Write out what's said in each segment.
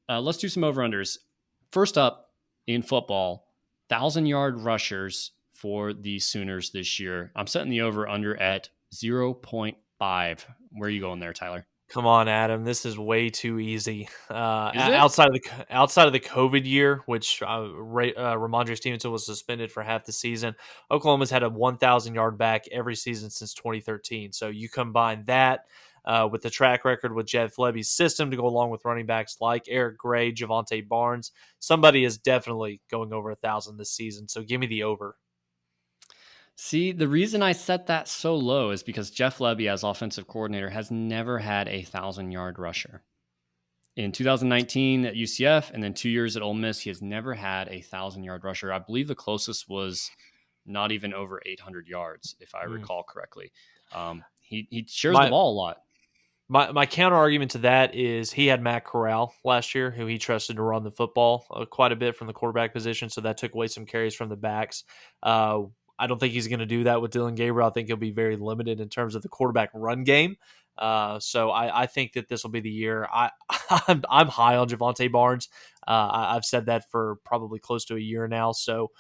let's do some over-unders. First up in football, 1,000-yard rushers for the Sooners this year. I'm setting the over-under at 0.5. Where are you going there, Tyler? Come on, Adam. This is way too easy. Is it? Outside of the COVID year, which Ramondre Stevenson was suspended for half the season, Oklahoma's had a 1,000-yard back every season since 2013. So you combine that with the track record with Jeff Lebby's system to go along with running backs like Eric Gray, Javonte Barnes. Somebody is definitely going over 1,000 this season. So give me the over. See, the reason I set that so low is because Jeff Lebby, as offensive coordinator, has never had a 1,000-yard rusher. In 2019 at UCF and then 2 years at Ole Miss, he has never had a 1,000-yard rusher. I believe the closest was not even over 800 yards, if I recall correctly. He shares the ball a lot. My counter argument to that is he had Matt Corral last year, who he trusted to run the football quite a bit from the quarterback position, so that took away some carries from the backs. I don't think he's going to do that with Dillon Gabriel. I think he'll be very limited in terms of the quarterback run game. So I think that this will be the year. I'm high on Javonte Barnes. I've said that for probably close to a year now. So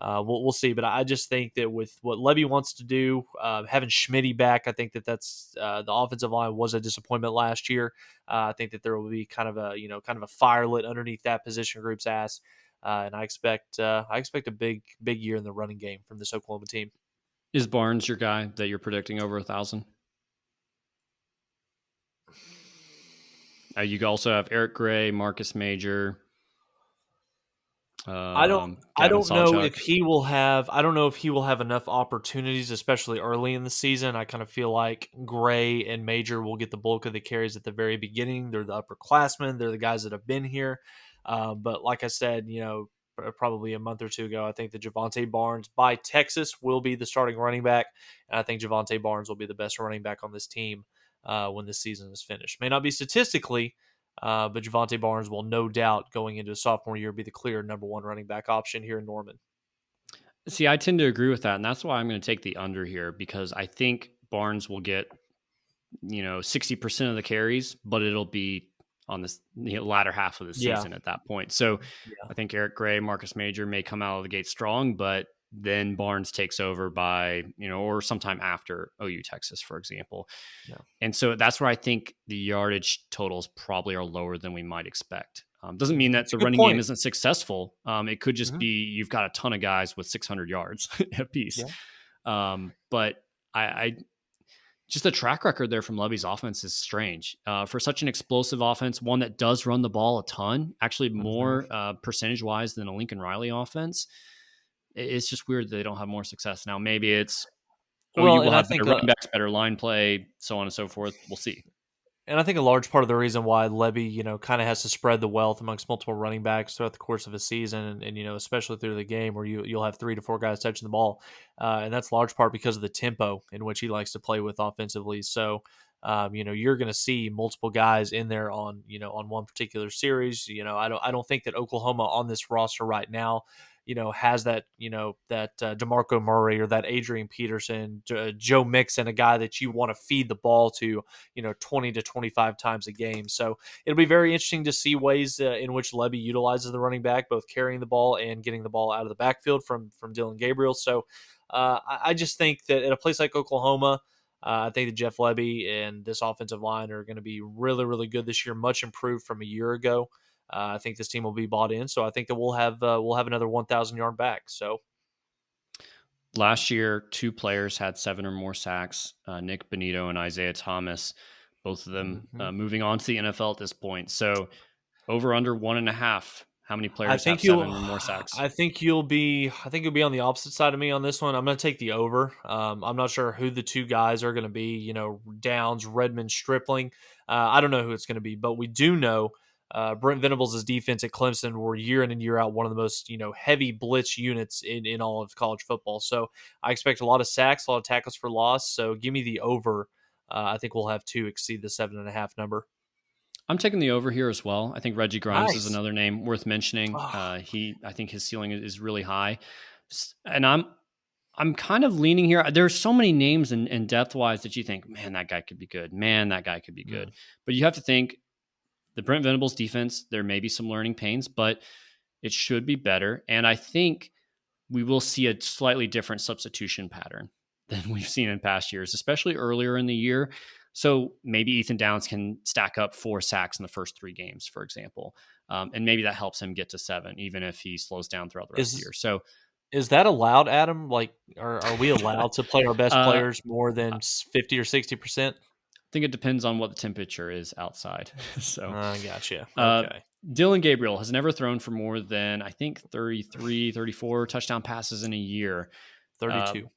we'll see. But I just think that with what Lebby wants to do, having Schmitty back, I think that's the offensive line was a disappointment last year. I think that there will be kind of a fire lit underneath that position group's ass. And I expect a big year in the running game from this Oklahoma team. Is Barnes your guy that you're predicting over 1,000? You also have Eric Gray, Marcus Major. I don't know if he will have enough opportunities, especially early in the season. I kind of feel like Gray and Major will get the bulk of the carries at the very beginning. They're the upperclassmen. They're the guys that have been here. But like I said, probably a month or two ago, I think that Javonte Barnes by Texas will be the starting running back. And I think Javonte Barnes will be the best running back on this team when this season is finished. May not be statistically, but Javonte Barnes will no doubt going into his sophomore year be the clear number one running back option here in Norman. See, I tend to agree with that. And that's why I'm going to take the under here, because I think Barnes will get, 60% of the carries, but it'll be on this latter half of the season at that point. So I think Eric Gray, Marcus Major may come out of the gate strong, but then Barnes takes over by, or sometime after OU Texas, for example. Yeah. And so that's where I think the yardage totals probably are lower than we might expect. Doesn't mean that the running game isn't successful. It could just be you've got a ton of guys with 600 yards apiece. Yeah. But I just the track record there from Lebby's offense is strange. For such an explosive offense, one that does run the ball a ton, actually more percentage-wise than a Lincoln Riley offense, it's just weird that they don't have more success. Now, maybe it's, you will have better running backs, better line play, so on and so forth. We'll see. And I think a large part of the reason why Lebby, kind of has to spread the wealth amongst multiple running backs throughout the course of a season, and especially through the game where you'll have 3 to 4 guys touching the ball, and that's large part because of the tempo in which he likes to play with offensively. So, you're going to see multiple guys in there on one particular series. I don't think that Oklahoma on this roster right now, has that DeMarco Murray or that Adrian Peterson, Joe Mixon, a guy that you want to feed the ball to, 20 to 25 times a game. So it'll be very interesting to see ways in which Lebby utilizes the running back, both carrying the ball and getting the ball out of the backfield from Dillon Gabriel. So I just think that at a place like Oklahoma, I think that Jeff Lebby and this offensive line are going to be really, really good this year, much improved from a year ago. I think this team will be bought in, so I think that we'll have another 1,000-yard back. So last year, 2 players had 7 or more sacks: Nick Benito and Isaiah Thomas, both of them moving on to the NFL at this point. So over under 1.5. How many players have 7 or more sacks? I think you'll be on the opposite side of me on this one. I'm going to take the over. I'm not sure who the 2 guys are going to be. Downs, Redmond, Stripling. I don't know who it's going to be, but we do know. Brent Venables' defense at Clemson were year in and year out one of the most heavy blitz units in all of college football. So I expect a lot of sacks, a lot of tackles for loss. So give me the over. I think we'll have 2 exceed the 7.5 number. I'm taking the over here as well. I think Reggie Grimes is another name worth mentioning. I think his ceiling is really high, and I'm kind of leaning here. There's so many names and depth wise that you think, man, that guy could be good. Man, that guy could be good. But you have to think, The Brent Venables defense, there may be some learning pains, but it should be better. And I think we will see a slightly different substitution pattern than we've seen in past years, especially earlier in the year. So maybe Ethan Downs can stack up 4 sacks in the first 3 games, for example. And maybe that helps him get to 7, even if he slows down throughout the rest of the Is year. So is that allowed, Adam? Like, are we allowed to play our best uh, players more I than 50 or 60%? think it depends on what the temperature is outside. So Gotcha. uh, Okay. Dylan Gabriel has never thrown for more than, I think, 33, 34 touchdown passes in a year. 32.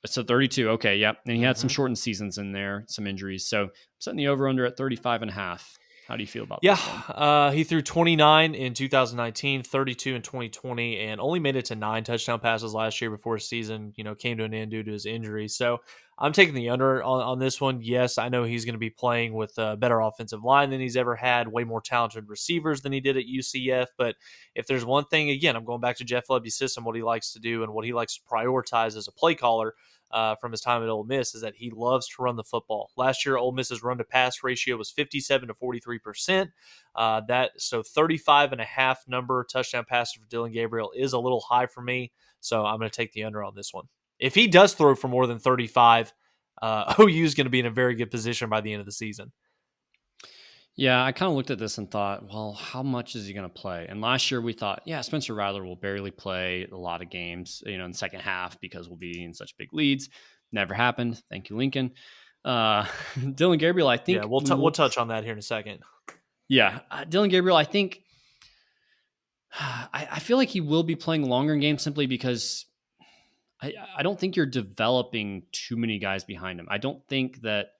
So 32. Okay. Yep. And he had some Mhm. shortened seasons in there, some injuries. So I'm setting the over under at 35.5. How do you feel about Yeah, this one? he threw 29 in 2019, 32 in 2020, and only made it to 9 touchdown passes last year before his season, came to an end due to his injury. So I'm taking the under on this one. Yes, I know he's going to be playing with a better offensive line than he's ever had, way more talented receivers than he did at UCF. But if there's one thing, again, I'm going back to Jeff Lebby's system, what he likes to do and what he likes to prioritize as a play caller. From his time at Ole Miss is that he loves to run the football. Last year, Ole Miss's run to pass ratio was 57 to 43%. So 35 and a half number touchdown passes for Dylan Gabriel is a little high for me. So I'm going to take the under on this one. If he does throw for more than 35, OU is going to be in a very good position by the end of the season. Yeah, I kind of looked at this and thought, well, how much is he going to play? And last year we thought, yeah, Spencer Rattler will barely play a lot of games, in the second half because we'll be in such big leads. Never happened. Thank you, Lincoln. Dylan Gabriel, I Yeah, think we'll touch on that here in a second. Yeah, Dylan Gabriel, I think I feel like he will be playing longer in games simply because I don't think you're developing too many guys behind him. I don't think that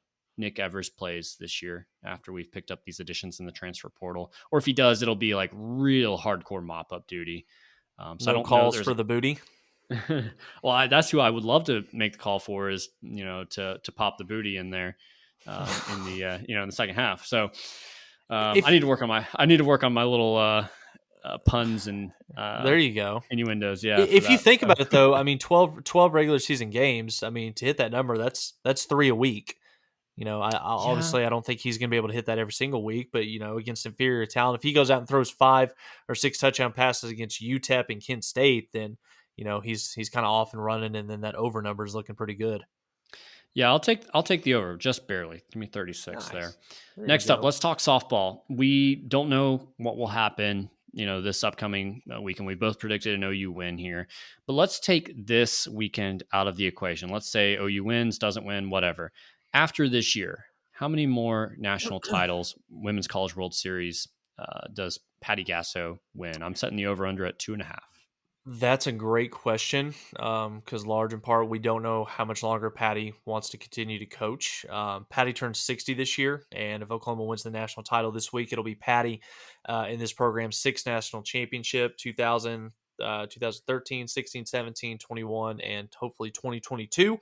Nick Evers plays this year after we've picked up these additions in the transfer portal. Or if he does, it'll be like real hardcore mop up duty. So I No don't know. calls for the booty. Well, that's who I would love to make the call for is, to pop the booty in there in the, in the second half. So I need to work on my little puns and there you go. innuendos. Yeah. If you think about it, though, I mean, 12 regular season games, I mean, to hit that number, that's 3 a week. Obviously, I don't think he's going to be able to hit that every single week, but, against inferior talent, if he goes out and throws 5 or 6 touchdown passes against UTEP and Kent State, then, he's kind of off and running, and then that over number is looking pretty good. Yeah, I'll take the over just barely. Give me 36 Nice. there. Next up, let's talk softball. We don't know what will happen, this upcoming weekend. We both predicted an OU win here, but let's take this weekend out of the equation. Let's say OU wins, doesn't win, whatever. After this year, how many more national titles, Women's College World Series, does Patty Gasso win? I'm setting the over under at 2.5. That's a great question because large in part, we don't know how much longer Patty wants to continue to coach. Patty turns 60 this year, and if Oklahoma wins the national title this week, it'll be Patty in this program's 6th national championship, 2013, 16, 17, 21, and hopefully 2022.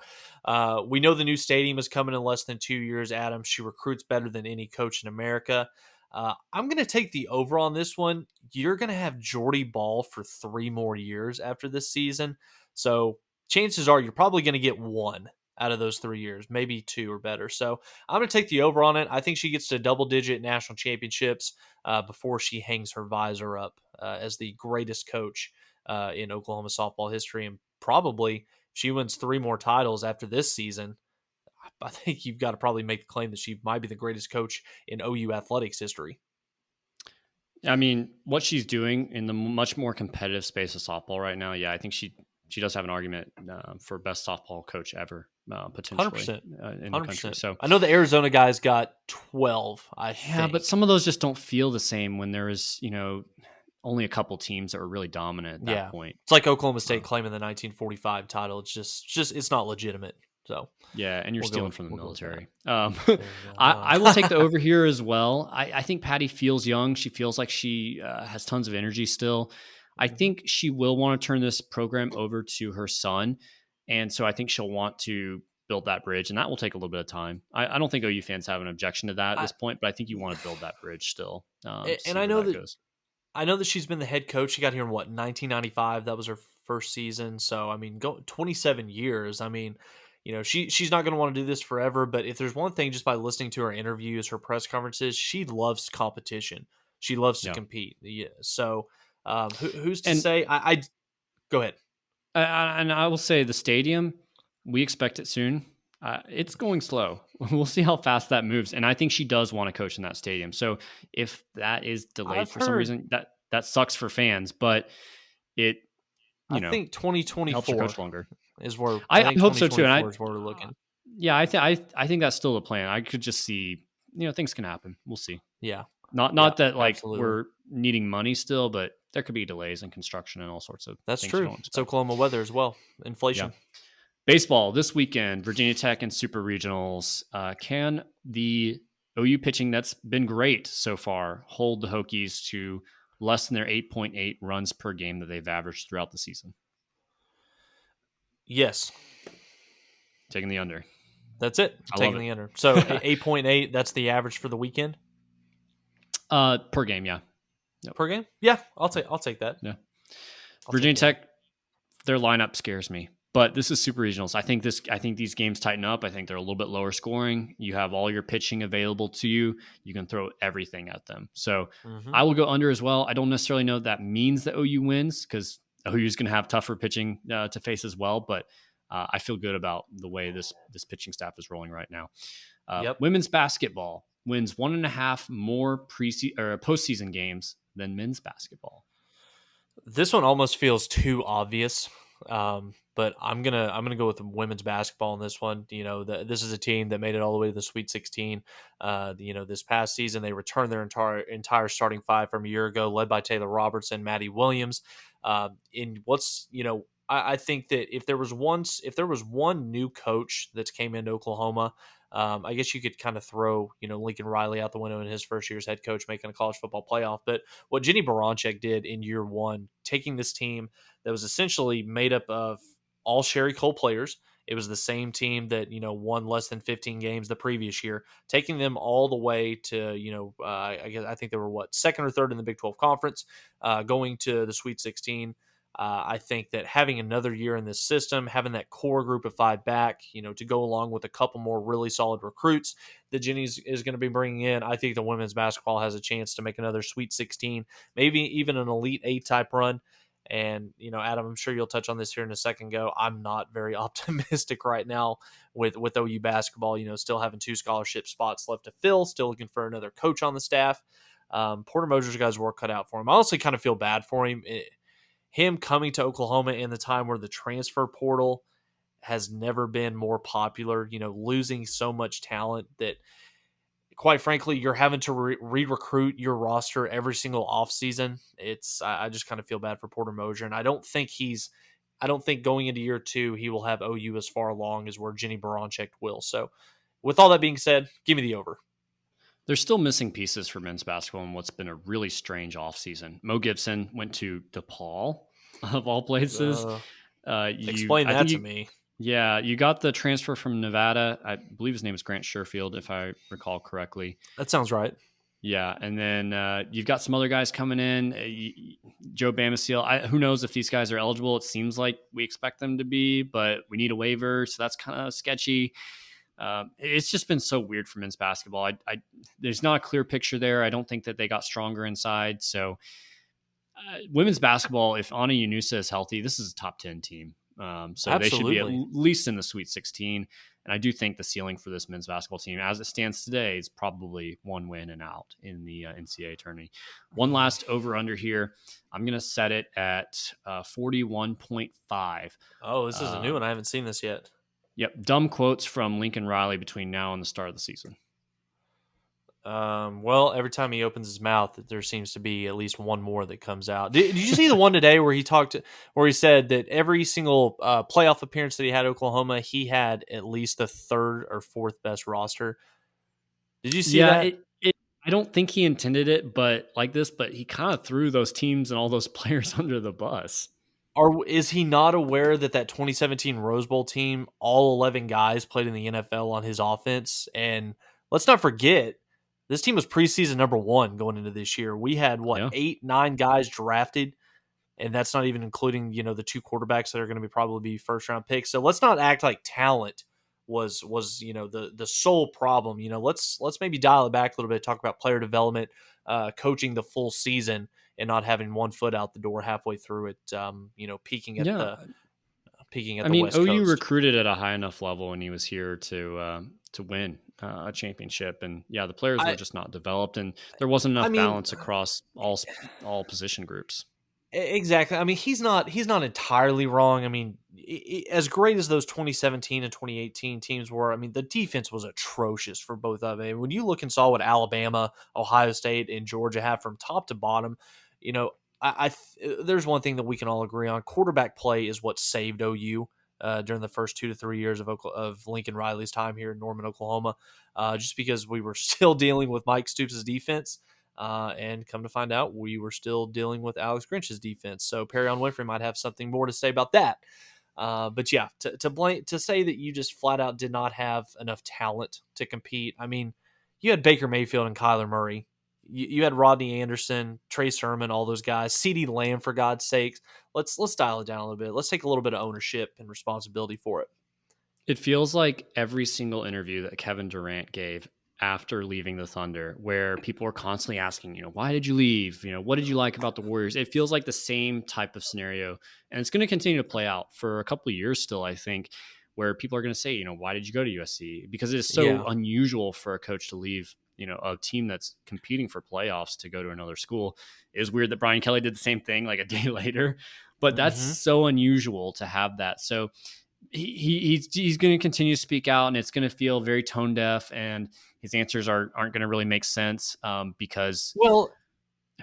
We know the new stadium is coming in less than 2 years, Adam. She recruits better than any coach in America. I'm going to take the over on this one. You're going to have Jordy Ball for 3 more years after this season. So chances are you're probably going to get 1 out of those 3 years, maybe 2 or better. So I'm going to take the over on it. I think she gets to double-digit national championships before she hangs her visor up as the greatest coach in Oklahoma softball history. And probably if she wins 3 more titles after this season, I think you've got to probably make the claim that she might be the greatest coach in OU athletics history. I mean, what she's doing in the much more competitive space of softball right now, yeah, I think she does have an argument for best softball coach ever, potentially 100%. in the country. So I know the Arizona guys got 12. I think, but some of those just don't feel the same when there is only a couple teams that were really dominant at that point. It's like Oklahoma State claiming the 1945 title. It's just it's not legitimate. So yeah, and you're stealing from the military. I will take the over here as well. I think Patty feels young. She feels like she has tons of energy still. I think she will want to turn this program over to her son, and so I think she'll want to build that bridge, and that will take a little bit of time. I don't think OU fans have an objection to that at this point, but I think you want to build that bridge still. And I know that she's been the head coach. She got here in 1995. That was her first season. So I mean, 27 years. I mean, she's not going to want to do this forever. But if there's one thing, just by listening to her interviews, her press conferences, she loves competition. She loves to Yeah. compete. Yeah. So who's to And say? I go ahead. and I will say the stadium, we expect it soon. It's going slow. We'll see how fast that moves. And I think she does want to coach in that stadium. So if that is delayed I've for some heard. reason, that sucks for fans, but it, I you know, think helps her 2024 coach longer. is where I, I I think hope so too. And 2024 is where we're looking. yeah, I think that's still the plan. I could just see, things can happen. We'll see. Yeah. Yeah. Not that like Absolutely. we're needing money still, but there could be delays in construction and all sorts of That's things you true. don't It's expect. Oklahoma weather as well. Yeah. Inflation. Baseball this weekend, Virginia Tech and Super Regionals. Can the OU pitching that's been great so far hold the Hokies to less than their 8.8 runs per game that they've averaged throughout the season? Yes. Taking the under. That's it. I love Taking the under. So 8.8. That's the average for the weekend it. Per game, yeah. Yep. per game. Yeah, I'll take that. Yeah. I'll Virginia take that. Tech, their lineup scares me. But this is super regionals. I think these games tighten up. I think they're a little bit lower scoring. You have all your pitching available to you. You can throw everything at them. So Mm-hmm. I will go under as well. I don't necessarily know that means that OU wins because OU is going to have tougher pitching to face as well. But I feel good about the way this pitching staff is rolling right now. Yep. Women's basketball wins 1.5 more postseason games than men's basketball. This one almost feels too obvious, but I'm gonna go with the women's basketball in this one. This is a team that made it all the way to the Sweet 16. This past season they returned their entire starting five from a year ago, led by Taylor Robertson, Maddie Williams. In what's I think that if there was one new coach that's came into Oklahoma. I guess you could kind of throw, Lincoln Riley out the window in his first year as head coach, making a college football playoff. But what Jenny Baranczyk did in year one, taking this team that was essentially made up of all Sherry Cole players. It was the same team that won less than 15 games the previous year, taking them all the way to I think they were second or third in the Big 12 conference, going to the Sweet 16. I think that having another year in this system, having that core group of five back, to go along with a couple more really solid recruits that Jenny's is going to be bringing in, I think the women's basketball has a chance to make another Sweet 16, maybe even an Elite 8 type run. And, Adam, I'm sure you'll touch on this here in a second. I'm not very optimistic right now with OU basketball, still having 2 scholarship spots left to fill, still looking for another coach on the staff. Porter Moser's got his work cut out for him. I honestly kind of feel bad for him. Him coming to Oklahoma in the time where the transfer portal has never been more popular, losing so much talent that, quite frankly, you're having to re-recruit your roster every single offseason. I just kind of feel bad for Porter Moser, and I don't think going into year 2 he will have OU as far along as where Jenny Baranczyk will. So with all that being said, give me the over. They're still missing pieces for men's basketball in what's been a really strange offseason. Mo Gibson went to DePaul, of all places. Explain that to me. Yeah, you got the transfer from Nevada. I believe his name is Grant Sherfield, if I recall correctly. That sounds right. Yeah, and then you've got some other guys coming in. Joe Bamasil. Who knows if these guys are eligible? It seems like we expect them to be, but we need a waiver, so that's kind of sketchy. It's just been so weird for men's basketball. There's not a clear picture there. I don't think that they got stronger inside. So women's basketball, if Ana Yunusa is healthy, this is a top 10 team. So Absolutely. They should be at least in the Sweet 16. And I do think the ceiling for this men's basketball team, as it stands today, is probably 1 win and out in the NCAA tourney. One last over-under here. I'm going to set it at 41.5. Oh, this is a new one. I haven't seen this yet. Yep. Dumb quotes from Lincoln Riley between now and the start of the season. Well, every time he opens his mouth, there seems to be at least one more that comes out. Did you see the one today where he said that every single playoff appearance that he had at Oklahoma, he had at least the 3rd or 4th best roster? Did you see that? I don't think he intended it, but he kind of threw those teams and all those players under the bus. Or is he not aware that 2017 Rose Bowl team, all 11 guys played in the NFL on his offense? And let's not forget, this team was preseason number 1 going into this year. We had 8, 9 guys drafted, and that's not even including, the 2 quarterbacks that are going to probably be first round picks. So let's not act like talent was the sole problem. Let's maybe dial it back a little bit, talk about player development, coaching the full season, and not having one foot out the door halfway through it. Yeah, Peaking at I the mean, West OU Coast. recruited at a high enough level when he was here to win a championship, and yeah, the players were I just not developed, and there wasn't I enough mean, balance across all position groups. Exactly. I mean, he's not entirely wrong. I mean, as great as those 2017 and 2018 teams were, I mean, the defense was atrocious for both of them. And when you look and saw what Alabama, Ohio State, and Georgia have from top to bottom, you know, there's one thing that we can all agree on: quarterback play is what saved OU. During the first 2 to 3 years of Lincoln Riley's time here in Norman, Oklahoma, just because we were still dealing with Mike Stoops' defense, and come to find out, we were still dealing with Alex Grinch's defense. So Perrion Winfrey might have something more to say about that. But yeah, to say that you just flat out did not have enough talent to compete. I mean, you had Baker Mayfield and Kyler Murray. You had Rodney Anderson, Trey Sermon, all those guys. CeeDee Lamb, for God's sakes. Let's dial it down a little bit. Let's take a little bit of ownership and responsibility for it. It feels like every single interview that Kevin Durant gave after leaving the Thunder, where people were constantly asking, why did you leave? What did you like about the Warriors? It feels like the same type of scenario, and it's going to continue to play out for a couple of years still, I think, where people are going to say, why did you go to USC? Because it is so Yeah. unusual for a coach to leave, a team that's competing for playoffs to go to another school. It is weird that Brian Kelly did the same thing like a day later, but that's Mm-hmm. so unusual to have that. So he's going to continue to speak out, and it's going to feel very tone deaf, and his answers aren't going to really make sense, because Well,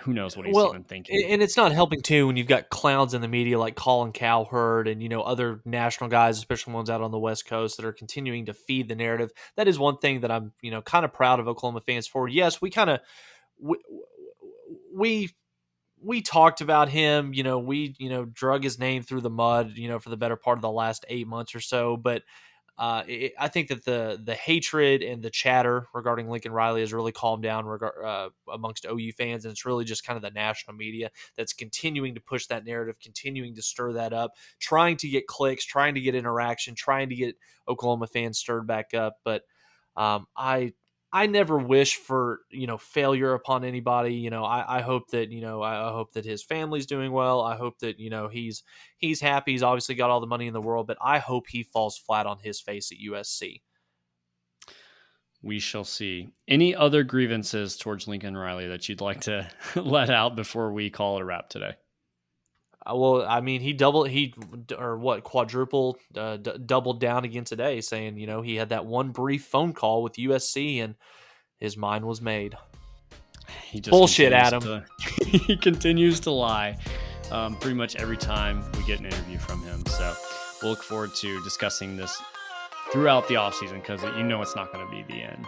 who knows what he's Well, even thinking. and it's not helping too when you've got clowns in the media like Colin Cowherd and other national guys, especially ones out on the West Coast, that are continuing to feed the narrative. That is one thing that I'm kind of proud of Oklahoma fans for. Yes, we we, we talked about him. We drug his name through the mud. For the better part of the last 8 months or so, but I think that the hatred and the chatter regarding Lincoln Riley has really calmed down amongst OU fans, and it's really just kind of the national media that's continuing to push that narrative, continuing to stir that up, trying to get clicks, trying to get interaction, trying to get Oklahoma fans stirred back up. But I never wish for failure upon anybody. I hope that I hope that his family's doing well. I hope that he's happy. He's obviously got all the money in the world, but I hope he falls flat on his face at USC. We shall see. Any other grievances towards Lincoln Riley that you'd like to let out before we call it a wrap today? Well, I mean, quadrupled, doubled down again today, saying he had that one brief phone call with USC and his mind was made. He just Bullshit, Adam. he continues to lie pretty much every time we get an interview from him. So we'll look forward to discussing this throughout the offseason, because it's not going to be the end.